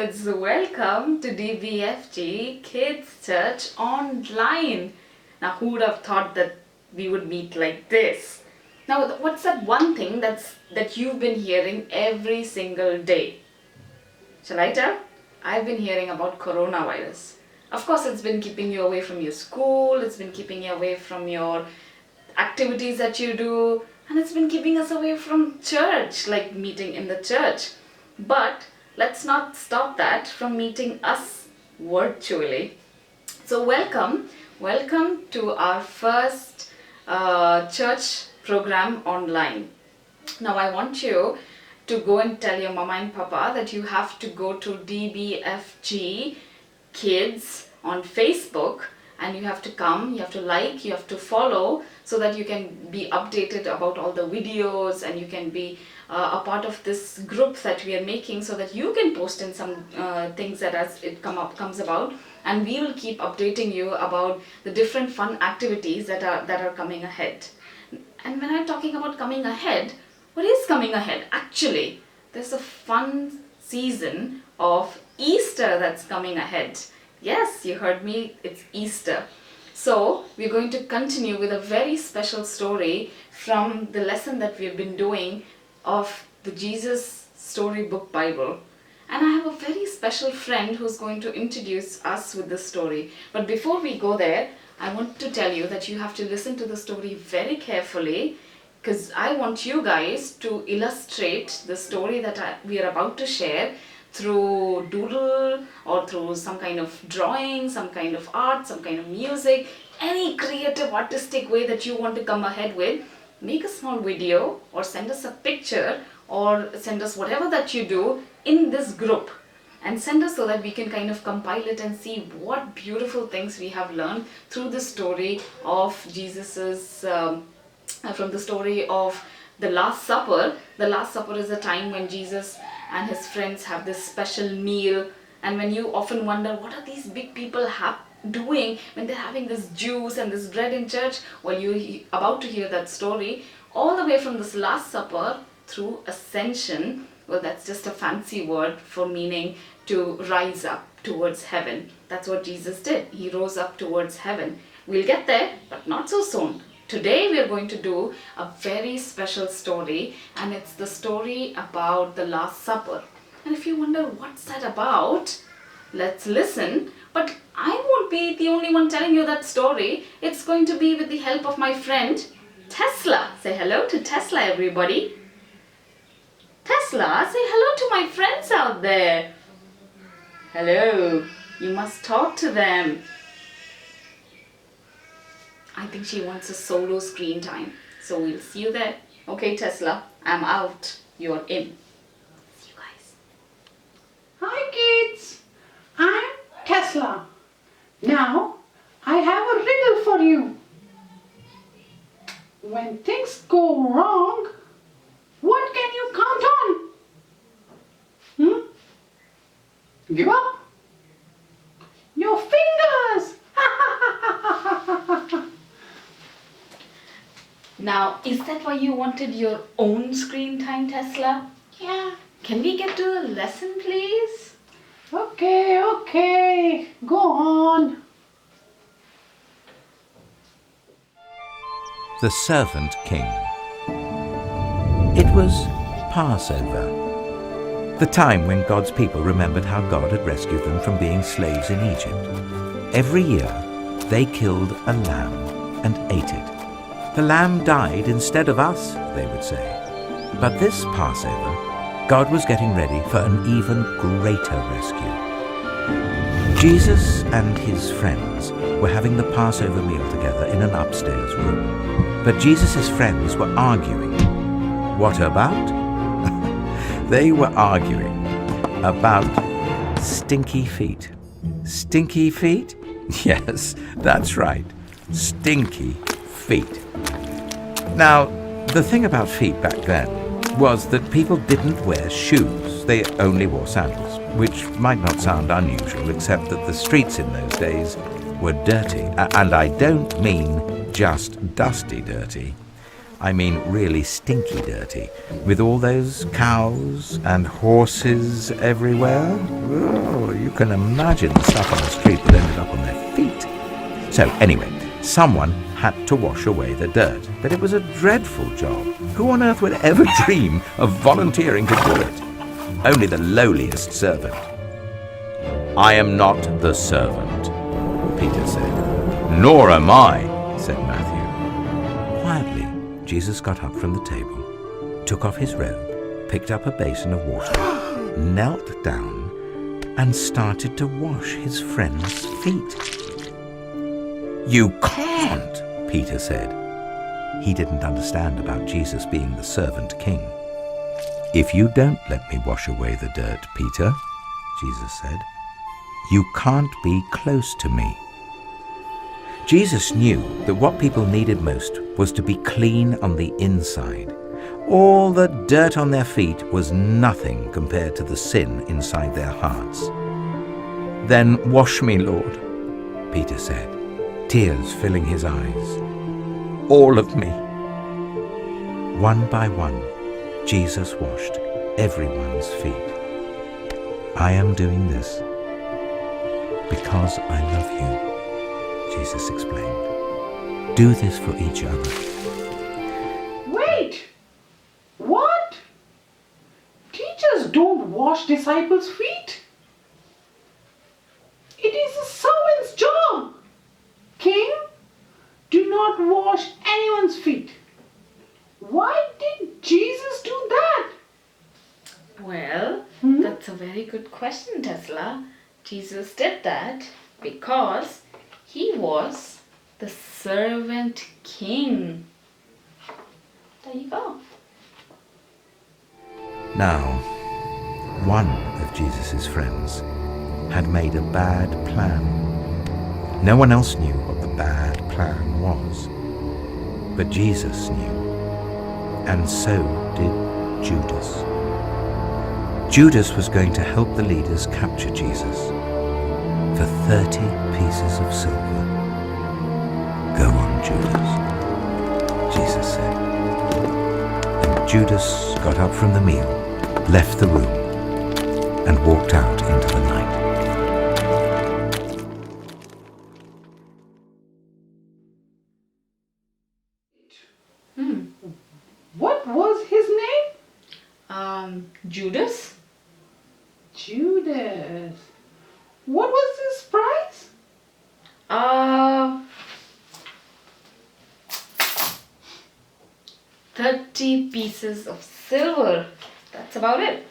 kids, welcome to DBFG Kids Church Online. Now, who would have thought that we would meet like this? Now, what's that one thing that you've been hearing every single day? Shall I tell? I've been hearing about coronavirus. Of course, it's been keeping you away from your school, it's been keeping you away from your activities that you do, and it's been keeping us away from church, like meeting in the church. But let's not stop that from meeting us virtually. So welcome to our first church program online. Now I want you to go and tell your mama and papa that you have to go to DBFG Kids on Facebook, and you have to come, you have to like, you have to follow, so that you can be updated about all the videos and you can be a part of this group that we are making, so that you can post in some things that as it comes about, and we will keep updating you about the different fun activities that are coming ahead. And when I'm talking about coming ahead, what is coming ahead? Actually, there's a fun season of Easter that's coming ahead. Yes, you heard me, it's Easter. So we're going to continue with a very special story from the lesson that we've been doing of the Jesus Storybook Bible. And I have a very special friend who's going to introduce us with this story. But before we go there, I want to tell you that you have to listen to the story very carefully, because I want you guys to illustrate the story that we are about to share through doodle or through some kind of drawing, some kind of art, some kind of music, any creative artistic way that you want to come ahead with. Make a small video or send us a picture or send us whatever that you do in this group, and send us so that we can kind of compile it and see what beautiful things we have learned through the story of Jesus's from the story of the Last Supper. The Last Supper is a time when Jesus and his friends have this special meal, and when you often wonder what are these big people doing when they're having this juice and this bread in church, well, you're about to hear that story all the way from this Last Supper through ascension. Well, that's just a fancy word for meaning to rise up towards heaven. That's what Jesus did. He rose up towards heaven. We'll get there, but not so soon. Today we are going to do a very special story, and it's the story about the Last Supper. And if you wonder what's that about, let's listen. But I won't be the only one telling you that story. It's going to be with the help of my friend Tesla. Say hello to Tesla, everybody. Tesla, say hello to my friends out there. Hello. You must talk to them. I think she wants a solo screen time. So we'll see you there. Okay, Tesla, I'm out. You're in. See you guys. Hi kids, I'm Tesla. Now I have a riddle for you. When things go wrong, what can you count on? Give up? Your fingers! Now, is that why you wanted your own screen time, Tesla? Yeah. Can we get to the lesson, please? Okay, go on. The Servant King. It was Passover, the time when God's people remembered how God had rescued them from being slaves in Egypt. Every year, they killed a lamb and ate it. The lamb died instead of us, they would say. But this Passover, God was getting ready for an even greater rescue. Jesus and his friends were having the Passover meal together in an upstairs room. But Jesus' friends were arguing. What about? They were arguing about stinky feet. Stinky feet? Yes, that's right. Stinky feet. Now, the thing about feet back then was that people didn't wear shoes. They only wore sandals, which might not sound unusual, except that the streets in those days were dirty. And I don't mean just dusty dirty. I mean really stinky dirty, with all those cows and horses everywhere. Oh, you can imagine the stuff on the street that ended up on their feet. So anyway, someone had to wash away the dirt, but it was a dreadful job. Who on earth would ever dream of volunteering to do it? Only the lowliest servant. I am not the servant, Peter said. Nor am I, said Matthew. Quietly, Jesus got up from the table, took off his robe, picked up a basin of water, knelt down, and started to wash his friend's feet. You can't, Peter said. He didn't understand about Jesus being the servant king. If you don't let me wash away the dirt, Peter, Jesus said, you can't be close to me. Jesus knew that what people needed most was to be clean on the inside. All the dirt on their feet was nothing compared to the sin inside their hearts. Then wash me, Lord, Peter said, tears filling his eyes. All of me. One by one, Jesus washed everyone's feet. I am doing this because I love you, Jesus explained. Do this for each other. Wait! What? Teachers don't wash disciples' feet. It is a servant's job. King, do not wash anyone's feet. Why did Jesus do that? Well, that's a very good question, Tesla. Jesus did that because he was the servant king. There you go. Now, one of Jesus' friends had made a bad plan. No one else knew what the bad plan was, but Jesus knew, and so did Judas. Judas was going to help the leaders capture Jesus for 30 pieces of silver. Go on, Judas, Jesus said. And Judas got up from the meal, left the room, and walked out into the night. What was his name? Judas? Judas. What was his price? 30 pieces of silver. That's about it.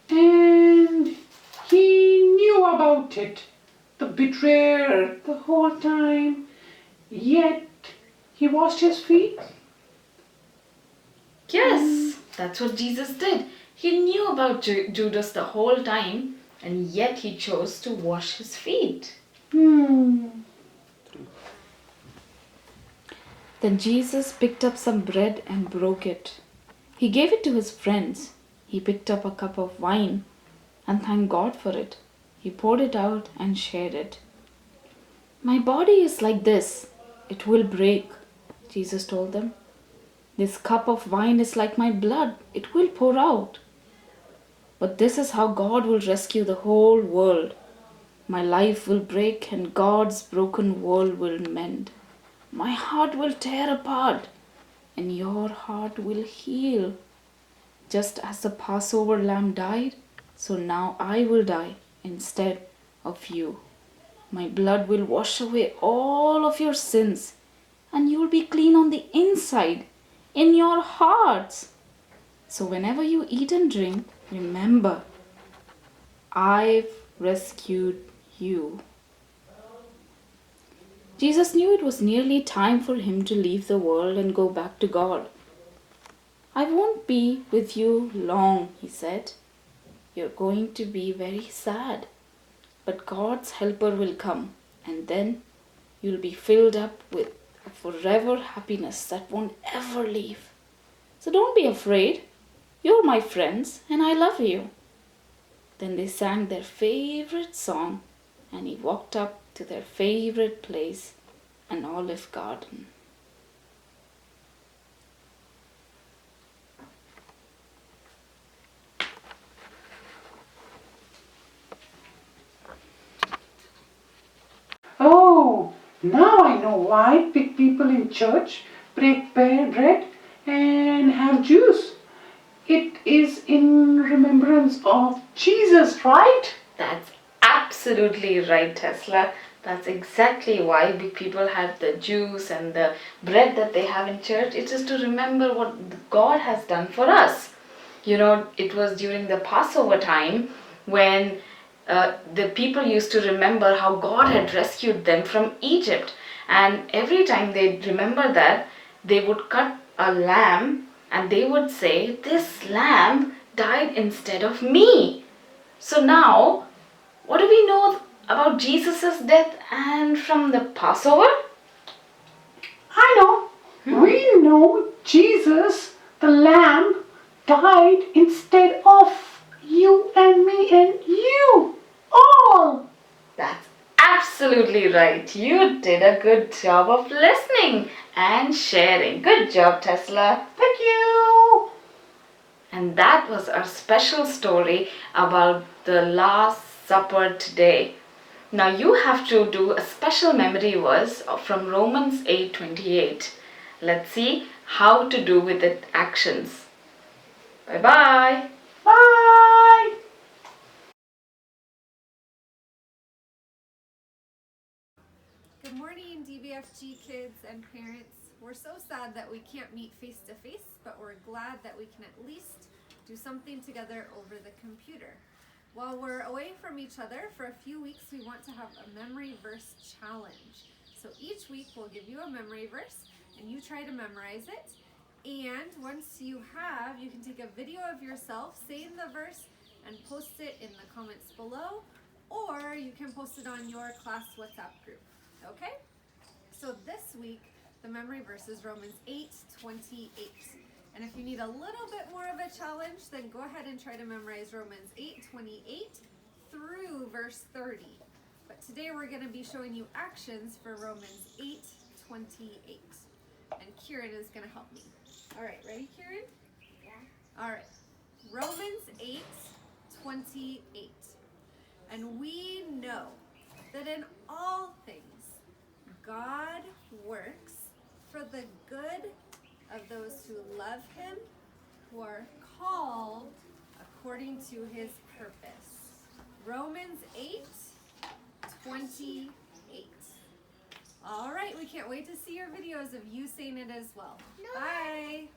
And he knew about it, the betrayer, the whole time. Yet he washed his feet. Yes, that's what Jesus did. He knew about Judas the whole time, and yet he chose to wash his feet. Then Jesus picked up some bread and broke it. He gave it to his friends. He picked up a cup of wine and thanked God for it. He poured it out and shared it. My body is like this. It will break, Jesus told them. This cup of wine is like my blood. It will pour out. But this is how God will rescue the whole world. My life will break and God's broken world will mend. My heart will tear apart and your heart will heal. Just as the Passover lamb died, so now I will die instead of you. My blood will wash away all of your sins and you will be clean on the inside, in your hearts. So whenever you eat and drink, remember, I've rescued you. Jesus knew it was nearly time for him to leave the world and go back to God. I won't be with you long, he said. You're going to be very sad. But God's helper will come, and then you'll be filled up with a forever happiness that won't ever leave. So don't be afraid. You're my friends, and I love you. Then they sang their favorite song, and he walked up to their favorite place, an olive garden. Oh, now I know why big people in church break bread and have juice. It is in remembrance of Jesus, right? That's absolutely right, Tesla. That's exactly why big people have the juice and the bread that they have in church. It's just to remember what God has done for us. You know, it was during the Passover time when the people used to remember how God had rescued them from Egypt. And every time they remember that, they would cut a lamb and they would say, "This lamb died instead of me." So now, what do we know about Jesus' death and from the Passover? I know. We know Jesus, the Lamb, died instead of you and me and you all. That's absolutely right. You did a good job of listening and sharing. Good job, Tesla. Thank you. And that was our special story about the Last Supper today. Now you have to do a special memory verse from Romans 8:28. Let's see how to do with it actions. Bye-bye. Bye. Good morning, DVFG kids and parents. We're so sad that we can't meet face to face, but we're glad that we can at least do something together over the computer. While we're away from each other for a few weeks, we want to have a memory verse challenge. So each week we'll give you a memory verse and you try to memorize it. And once you have, you can take a video of yourself saying the verse and post it in the comments below, or you can post it on your class WhatsApp group. Okay? So this week, the memory verse is Romans 8:28. And if you need a little bit more of a challenge, then go ahead and try to memorize Romans 8:28 through verse 30. But today we're going to be showing you actions for Romans 8:28. And Kieran is going to help me. All right, ready, Kieran? Yeah. All right. Romans 8:28. And we know that in all things, God works for the good of those who love him, who are called according to his purpose. Romans 8:28. All right, we can't wait to see your videos of you saying it as well. No. Bye.